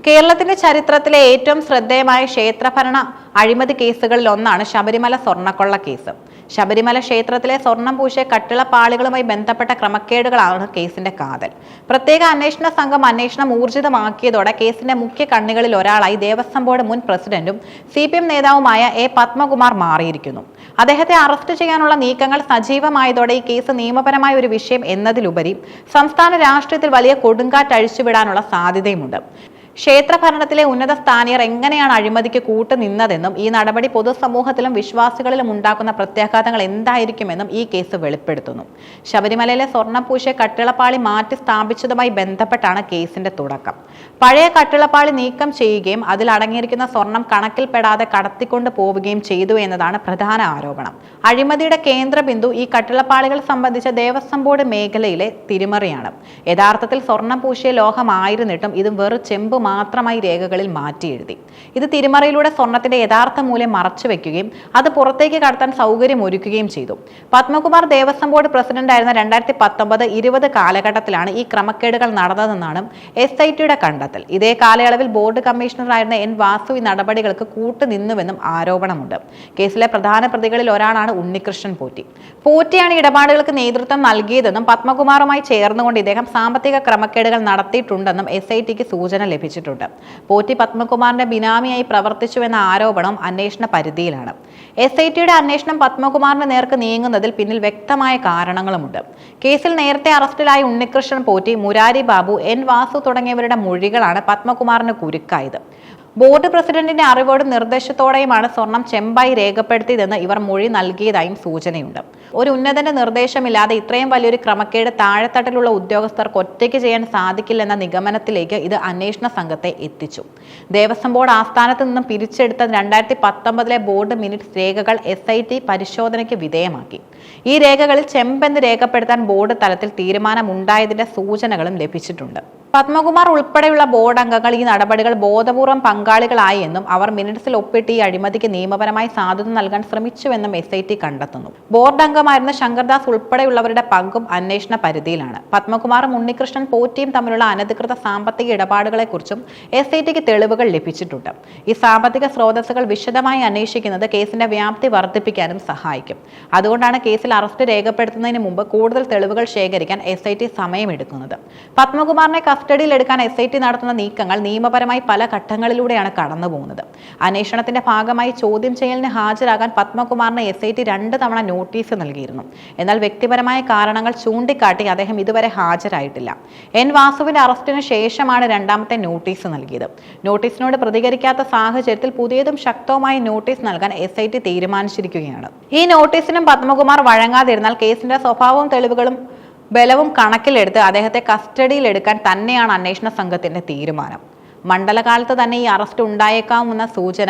കേരളത്തിന്റെ ചരിത്രത്തിലെ ഏറ്റവും ശ്രദ്ധേയമായ ക്ഷേത്രഭരണ അഴിമതി കേസുകളിൽ ഒന്നാണ് ശബരിമല സ്വർണ്ണക്കൊള്ള കേസ്. ശബരിമല ക്ഷേത്രത്തിലെ സ്വർണം പൂശിയ കട്ടിളപ്പാളികളുമായി ബന്ധപ്പെട്ട ക്രമക്കേടുകളാണ് കേസിന്റെ കാതൽ. പ്രത്യേക അന്വേഷണ സംഘം അന്വേഷണം ഊർജിതമാക്കിയതോടെ കേസിന്റെ മുഖ്യ കണ്ണികളിൽ ഒരാളായി ദേവസ്വം ബോർഡ് മുൻ പ്രസിഡന്റും CPM നേതാവുമായ A. പത്മകുമാർ മാറിയിരിക്കുന്നു. അദ്ദേഹത്തെ അറസ്റ്റ് ചെയ്യാനുള്ള നീക്കങ്ങൾ സജീവമായതോടെ ഈ കേസ് നിയമപരമായ ഒരു വിഷയം എന്നതിലുപരി സംസ്ഥാന രാഷ്ട്രീയത്തിൽ വലിയ കൊടുങ്കാറ്റ് അഴിച്ചുവിടാനുള്ള സാധ്യതയുമുണ്ട്. ക്ഷേത്രഭരണത്തിലെ ഉന്നത സ്ഥാനീയർ എങ്ങനെയാണ് അഴിമതിക്ക് കൂട്ടുനിന്നതെന്നും ഈ നടപടി പൊതുസമൂഹത്തിലും വിശ്വാസികളിലും ഉണ്ടാക്കുന്ന പ്രത്യാഘാതങ്ങൾ എന്തായിരിക്കുമെന്നും ഈ കേസ് വെളിപ്പെടുത്തുന്നു. ശബരിമലയിലെ സ്വർണം പൂശിയ കട്ടിളപ്പാളി മാറ്റി സ്ഥാപിച്ചതുമായി ബന്ധപ്പെട്ടാണ് കേസിന്റെ തുടക്കം. പഴയ കട്ടിളപ്പാളി നീക്കം ചെയ്യുകയും അതിൽ അടങ്ങിയിരിക്കുന്ന സ്വർണം കണക്കിൽപ്പെടാതെ കടത്തിക്കൊണ്ട് പോവുകയും ചെയ്തു എന്നതാണ് പ്രധാന ആരോപണം. അഴിമതിയുടെ കേന്ദ്രബിന്ദു ഈ കട്ടിളപ്പാളികൾ സംബന്ധിച്ച ദേവസ്വം ബോർഡ് മേഖലയിലെ തിരിമറിയാണ്. യഥാർത്ഥത്തിൽ സ്വർണം പൂശിയ ലോഹമായിരുന്നിട്ടും ഇത് വെറു ചെമ്പ് മാത്രമായി രേഖകളിൽ മാറ്റി എഴുതി. ഇത് തിരിമറിയിലൂടെ സ്വർണത്തിന്റെ യഥാർത്ഥ മൂല്യം മറച്ചുവെക്കുകയും അത് പുറത്തേക്ക് കടത്താൻ സൗകര്യം ഒരുക്കുകയും ചെയ്തു. പത്മകുമാർ ദേവസ്വം ബോർഡ് പ്രസിഡന്റായിരുന്ന 2019-20 കാലഘട്ടത്തിലാണ് ഈ ക്രമക്കേടുകൾ നടന്നതെന്നാണ് SITയുടെ കണ്ടെത്തൽ. ഇതേ കാലയളവിൽ ബോർഡ് കമ്മീഷണറായിരുന്ന N. വാസു ഈ നടപടികൾക്ക് കൂട്ടുനിന്നുവെന്നും ആരോപണമുണ്ട്. കേസിലെ പ്രധാന പ്രതികളിൽ ഒരാളാണ് ഉണ്ണികൃഷ്ണൻ പോറ്റി. പോറ്റിയാണ് ഇടപാടുകൾക്ക് നേതൃത്വം നൽകിയതെന്നും പത്മകുമാറുമായി ചേർന്നുകൊണ്ട് ഇദ്ദേഹം സാമ്പത്തിക ക്രമക്കേടുകൾ നടത്തിയിട്ടുണ്ടെന്നും SITക്ക് സൂചന ലഭിച്ചു. പോറ്റി പത്മകുമാറിന്റെ ബിനാമിയായി പ്രവർത്തിച്ചുവെന്ന ആരോപണം അന്വേഷണ പരിധിയിലാണ്. SITയുടെ അന്വേഷണം പത്മകുമാറിന് നേർക്ക് നീങ്ങുന്നതിൽ പിന്നിൽ വ്യക്തമായ കാരണങ്ങളുമുണ്ട്. കേസിൽ നേരത്തെ അറസ്റ്റിലായ ഉണ്ണികൃഷ്ണൻ പോറ്റി, മുരാരി ബാബു, N. വാസു തുടങ്ങിയവരുടെ മൊഴികളാണ് പത്മകുമാറിന് കുരുക്കായത്. ബോർഡ് പ്രസിഡന്റിന്റെ അറിവോടും നിർദ്ദേശത്തോടെയുമാണ് സ്വർണം ചെമ്പായി രേഖപ്പെടുത്തിയതെന്ന് ഇവർ മൊഴി നൽകിയതായും സൂചനയുണ്ട്. ഒരു ഉന്നതന്റെ നിർദ്ദേശമില്ലാതെ ഇത്രയും വലിയൊരു ക്രമക്കേട് താഴെത്തട്ടിലുള്ള ഉദ്യോഗസ്ഥർക്ക് ഒറ്റയ്ക്ക് ചെയ്യാൻ സാധിക്കില്ലെന്ന നിഗമനത്തിലേക്ക് ഇത് അന്വേഷണ സംഘത്തെ എത്തിച്ചു. ദേവസ്വം ബോർഡ് ആസ്ഥാനത്ത് നിന്നും പിരിച്ചെടുത്ത 2019 ബോർഡ് മിനിറ്റ്സ് രേഖകൾ SIT പരിശോധനയ്ക്ക് വിധേയമാക്കി. ഈ രേഖകളിൽ ചെമ്പെന്ന് രേഖപ്പെടുത്താൻ ബോർഡ് തലത്തിൽ തീരുമാനമുണ്ടായതിന്റെ സൂചനകളും ലഭിച്ചിട്ടുണ്ട്. പത്മകുമാർ ഉൾപ്പെടെയുള്ള ബോർഡ് അംഗങ്ങൾ ഈ നടപടികൾ ബോധപൂർവം പങ്കാളികളായി എന്നും അവർ മിനിറ്റ്സിൽ ഒപ്പിട്ട് ഈ അഴിമതിക്ക് നിയമപരമായി സാധുത നൽകാൻ ശ്രമിച്ചുവെന്നും SIT കണ്ടെത്തുന്നു. ബോർഡ് അംഗമായിരുന്ന ശങ്കർദാസ് ഉൾപ്പെടെയുള്ളവരുടെ പങ്കും അന്വേഷണ പരിധിയിലാണ്. പത്മകുമാറും ഉണ്ണികൃഷ്ണൻ പോറ്റിയും തമ്മിലുള്ള അനധികൃത സാമ്പത്തിക ഇടപാടുകളെക്കുറിച്ചും SITക്ക് തെളിവുകൾ ലഭിച്ചിട്ടുണ്ട്. ഈ സാമ്പത്തിക സ്രോതസ്സുകൾ വിശദമായി അന്വേഷിക്കുന്നത് കേസിന്റെ വ്യാപ്തി വർദ്ധിപ്പിക്കാനും സഹായിക്കും. അതുകൊണ്ടാണ് കേസിൽ അറസ്റ്റ് രേഖപ്പെടുത്തുന്നതിന് മുമ്പ് കൂടുതൽ തെളിവുകൾ ശേഖരിക്കാൻ SIT സമയമെടുക്കുന്നത്. പത്മകുമാറിനെ കസ്റ്റഡിയിലെടുക്കാൻ SIT നടത്തുന്ന നീക്കങ്ങൾ നിയമപരമായി പല ഘട്ടങ്ങളിലൂടെയാണ് കടന്നുപോകുന്നത്. അന്വേഷണത്തിന്റെ ഭാഗമായി ചോദ്യം ചെയ്യലിന് ഹാജരാകാൻ പത്മകുമാറിന് SIT 2 തവണ നോട്ടീസ് നൽകിയിരുന്നു. എന്നാൽ വ്യക്തിപരമായ കാരണങ്ങൾ ചൂണ്ടിക്കാട്ടി അദ്ദേഹം ഇതുവരെ ഹാജരായിട്ടില്ല. N. വാസുവിന്റെ അറസ്റ്റിന് ശേഷമാണ് രണ്ടാമത്തെ നോട്ടീസ് നൽകിയത്. നോട്ടീസിനോട് പ്രതികരിക്കാത്ത സാഹചര്യത്തിൽ പുതിയതും ശക്തവുമായ നോട്ടീസ് നൽകാൻ SIT തീരുമാനിച്ചിരിക്കുകയാണ്. ഈ നോട്ടീസിനും പത്മകുമാർ വഴങ്ങാതിരുന്നാൽ കേസിന്റെ സ്വഭാവവും തെളിവുകളും ബലവും കണക്കിലെടുത്ത് അദ്ദേഹത്തെ കസ്റ്റഡിയിലെടുക്കാൻ തന്നെയാണ് അന്വേഷണ സംഘത്തിന്റെ തീരുമാനം. മണ്ഡലകാലത്ത് തന്നെ ഈ അറസ്റ്റ് ഉണ്ടായേക്കാമെന്ന സൂചന.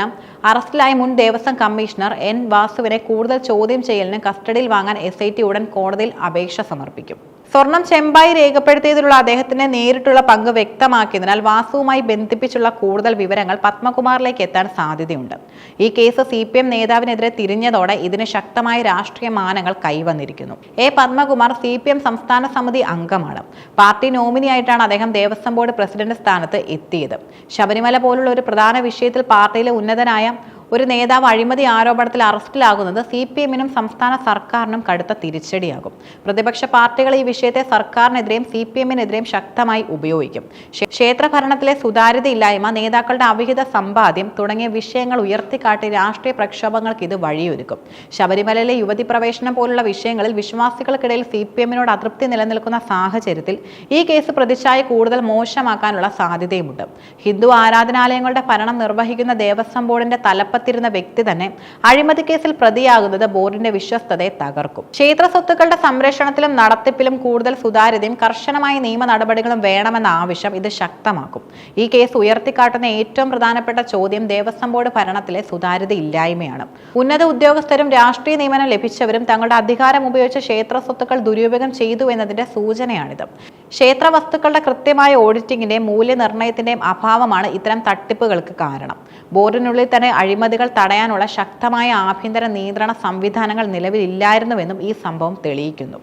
അറസ്റ്റിലായ മുൻ ദേവസ്വം കമ്മീഷണർ N. വാസുവിനെ കൂടുതൽ ചോദ്യം ചെയ്യലിന് കസ്റ്റഡിയിൽ വാങ്ങാൻ SIT ഉടൻ കോടതിയിൽ അപേക്ഷ സമർപ്പിക്കും. സ്വർണം ചെമ്പായി രേഖപ്പെടുത്തിയതിലുള്ള അദ്ദേഹത്തിന്റെ നേരിട്ടുള്ള പങ്ക് വ്യക്തമാക്കിയതിനാൽ വാസുവുമായി ബന്ധിപ്പിച്ചുള്ള കൂടുതൽ വിവരങ്ങൾ പത്മകുമാറിലേക്ക് എത്താൻ സാധ്യതയുണ്ട്. ഈ കേസ് CPM നേതാവിനെതിരെ തിരിഞ്ഞതോടെ ഇതിന് ശക്തമായ രാഷ്ട്രീയ മാനങ്ങൾ കൈവന്നിരിക്കുന്നു. A. പത്മകുമാർ CPM സംസ്ഥാന സമിതി അംഗമാണ്. പാർട്ടി നോമിനിയായിട്ടാണ് അദ്ദേഹം ദേവസ്വം ബോർഡ് പ്രസിഡന്റ് സ്ഥാനത്ത് എത്തിയത്. ശബരിമല പോലുള്ള ഒരു പ്രധാന വിഷയത്തിൽ പാർട്ടിയിലെ ഉന്നതനായ ഒരു നേതാവ് അഴിമതി ആരോപണത്തിൽ അറസ്റ്റിലാകുന്നത് CPMനും സംസ്ഥാന സർക്കാരിനും കടുത്ത തിരിച്ചടിയാകും. പ്രതിപക്ഷ പാർട്ടികൾ ഈ വിഷയത്തെ സർക്കാരിനെതിരെയും CPMനെതിരെയും ശക്തമായി ഉപയോഗിക്കും. ക്ഷേത്രഭരണത്തിലെ സുതാര്യതയില്ലായ്മ, നേതാക്കളുടെ അവിഹിത സമ്പാദ്യം തുടങ്ങിയ വിഷയങ്ങൾ ഉയർത്തിക്കാട്ടി രാഷ്ട്രീയ പ്രക്ഷോഭങ്ങൾക്ക് ഇത് വഴിയൊരുക്കും. ശബരിമലയിലെ യുവതി പ്രവേശനം പോലുള്ള വിഷയങ്ങളിൽ വിശ്വാസികൾക്കിടയിൽ CPMനോട് അതൃപ്തി നിലനിൽക്കുന്ന സാഹചര്യത്തിൽ ഈ കേസ് പ്രതിച്ഛായ കൂടുതൽ മോശമാക്കാനുള്ള സാധ്യതയുമുണ്ട്. ഹിന്ദു ആരാധനാലയങ്ങളുടെ ഭരണം നിർവഹിക്കുന്ന ദേവസ്വം ബോർഡിന്റെ തലപ്പത്തിരുന്ന വ്യക്തി തന്നെ അഴിമതി കേസിൽ പ്രതിയാകുന്നത് ബോർഡിന്റെ വിശ്വസ്തതയെ തകർക്കും. ക്ഷേത്ര സ്വത്തുക്കളുടെ സംരക്ഷണത്തിലും നടത്തിപ്പിലും കൂടുതൽ സുതാര്യതയും കർശനമായ നിയമ നടപടികളും വേണമെന്ന ആവശ്യം ഇത് ശക്തമാക്കും. ഈ കേസ് ഉയർത്തിക്കാട്ടുന്ന ഏറ്റവും പ്രധാനപ്പെട്ട ചോദ്യം ദേവസ്വം ബോർഡ് ഭരണത്തിലെ സുതാര്യതയില്ലായ്മയാണ്. ഉന്നത ഉദ്യോഗസ്ഥരും രാഷ്ട്രീയ നിയമനം ലഭിച്ചവരും തങ്ങളുടെ അധികാരം ഉപയോഗിച്ച് ക്ഷേത്ര സ്വത്തുക്കൾ ദുരുപയോഗം ചെയ്തു എന്നതിന്റെ സൂചനയാണിത്. ക്ഷേത്ര വസ്തുക്കളുടെ കൃത്യമായ ഓഡിറ്റിംഗിന്റെയും മൂല്യനിർണ്ണയത്തിന്റെയും അഭാവമാണ് ഇത്തരം തട്ടിപ്പുകൾക്ക് കാരണം. ബോർഡിനുള്ളിൽ തന്നെ അഴിമതികൾ തടയാനുള്ള ശക്തമായ ആഭ്യന്തര നിയന്ത്രണ സംവിധാനങ്ങൾ നിലവിലില്ലായിരുന്നുവെന്നും ഈ സംഭവം തെളിയിക്കുന്നു.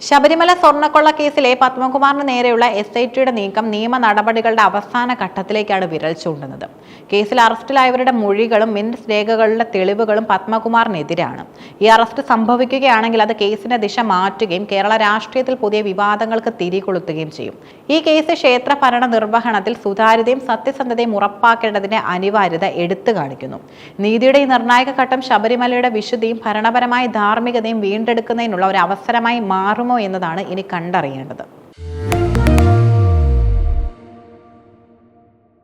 ശബരിമല സ്വർണ്ണക്കൊള്ള കേസിലെ പത്മകുമാറിന് നേരെയുള്ള SITയുടെ നീക്കം നിയമ നടപടികളുടെ അവസാന ഘട്ടത്തിലേക്കാണ് വിരൽ ചൂണ്ടുന്നത്. കേസിൽ അറസ്റ്റിലായവരുടെ മൊഴികളും മിനിറ്റ്സ് രേഖകളുടെ തെളിവുകളും പത്മകുമാറിനെതിരാണ്. ഈ അറസ്റ്റ് സംഭവിക്കുകയാണെങ്കിൽ അത് കേസിന്റെ ദിശ മാറ്റുകയും കേരള രാഷ്ട്രീയത്തിൽ പുതിയ വിവാദങ്ങൾക്ക് തിരികൊളുത്തുകയും ചെയ്യും. ഈ കേസ് ക്ഷേത്ര ഭരണ നിർവഹണത്തിൽ സുതാര്യതയും സത്യസന്ധതയും ഉറപ്പാക്കേണ്ടതിന്റെ അനിവാര്യത എടുത്തു കാണിക്കുന്നു. നീതിയുടെ ഈ നിർണായക ഘട്ടം ശബരിമലയുടെ വിശുദ്ധിയും ഭരണപരമായ ധാർമ്മികതയും വീണ്ടെടുക്കുന്നതിനുള്ള ഒരു അവസരമായി മാറും എന്നതാണ് ഇനി കണ്ടറിയേണ്ടത്.